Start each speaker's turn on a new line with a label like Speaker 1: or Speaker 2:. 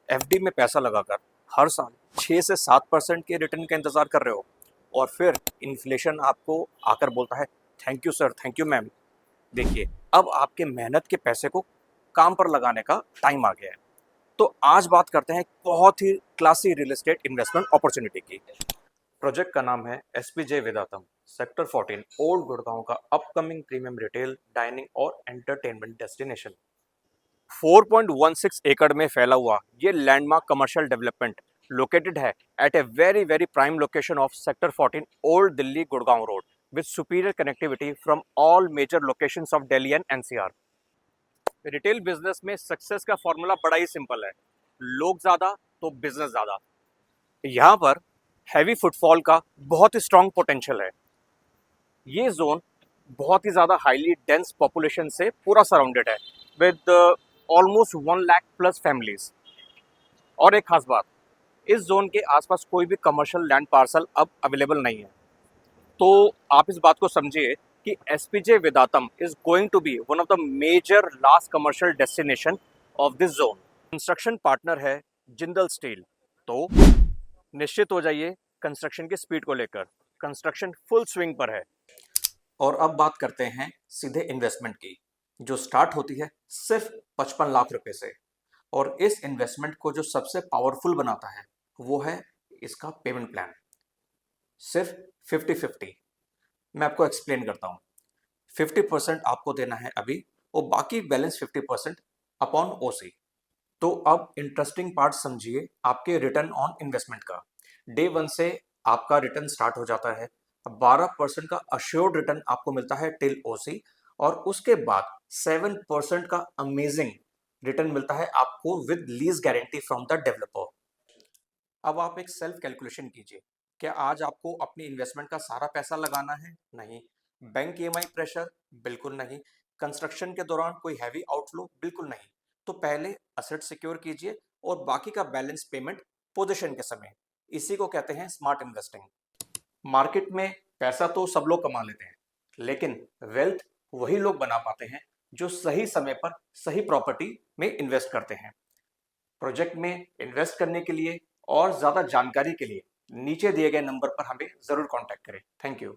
Speaker 1: FD में पैसा लगाकर हर साल 6 से 7% के रिटर्न का इंतजार कर रहे हो और फिर इन्फ्लेशन आपको आकर बोलता है thank you sir, thank you ma'am. देखिए, अब आपके मेहनत के पैसे को काम पर लगाने का टाइम आ गया है। तो आज बात करते हैं एक बहुत ही classy real estate investment opportunity की। प्रोजेक्ट का नाम है SPJ Vedantam, sector 14, old Gurgaon का अपकमिंग प्रीमियम रिटेल, डाइनिंग और एंटरटेनमेंट डेस्टिनेशन। 4.16 एकड़ में फैला हुआ ये लैंडमार्क कमर्शियल डेवलपमेंट लोकेटेड है at a very very prime location of sector 14, old Delhi Gurgaon road, with superior connectivity from all major locations of Delhi and NCR। Retail business में success का formula बड़ा ही simple है, लोग ज्यादा तो बिजनेस ज्यादा। यहाँ पर हैवी फुटफॉल का बहुत ही स्ट्रॉन्ग पोटेंशियल है। ये जोन बहुत ही ज़्यादा हाईली डेंस पॉपुलेशन से पूरा सराउंडेड है with almost 1 lakh plus families. और एक खास बात, इस जोन के आसपास कोई भी कमर्शियल लैंड पार्सल अब अवेलेबल नहीं है। तो आप इस बात को समझिए कि SPJ Vedantam is going to be one of the major last commercial destination of this zone. Construction partner है जिंदल स्टील। तो निश्चित हो जाइए कंस्ट्रक्शन की स्पीड को लेकर, कंस्ट्रक्शन फुल स्विंग पर है। और अब बात करते हैं सीधे इन्वेस्टमेंट की, जो स्टार्ट होती है सिर्फ 55 लाख रुपए से। और इस इन्वेस्टमेंट को जो सबसे पावरफुल बनाता है वो है इसका पेमेंट प्लान, सिर्फ 50-50। मैं आपको एक्सप्लेन करता हूँ। 50% आपको देना है अभी और बाकी बैलेंस 50% अपॉन ओसी। तो अब इंटरेस्टिंग पार्ट समझिए आपके रिटर्न ऑन इन्वेस्टमेंट का। डे 1 से आपका रिटर्न स्टार्ट हो जाता है। 12% का अश्योर्ड रिटर्न आपको मिलता है टिल ओसी, और उसके बाद 7% का अमेजिंग रिटर्न मिलता है आपको with lease guarantee from the developer. अब आप एक सेल्फ कैलकुलेशन कीजिए, क्या आज आपको अपनी इन्वेस्टमेंट का सारा पैसा लगाना है? नहीं। Bank EMI pressure? बिल्कुल नहीं। कंस्ट्रक्शन के दौरान कोई हैवी आउटफ्लो? बिल्कुल नहीं। तो पहले असेट सिक्योर कीजिए और बाकी का बैलेंस पेमेंट पोजीशन के समय। इसी को कहते हैं स्मार्ट इन्वेस्टिंग। मार्केट में पैसा तो सब लोग कमा लेते हैं, लेकिन वेल्थ वही लोग बना पाते हैं जो सही समय पर सही प्रॉपर्टी में इन्वेस्ट करते हैं। प्रोजेक्ट में इन्वेस्ट करने के लिए और ज़्यादा जानकारी के लिए नीचे दिए गए नंबर पर हमें ज़रूर कांटेक्ट करें। Thank you.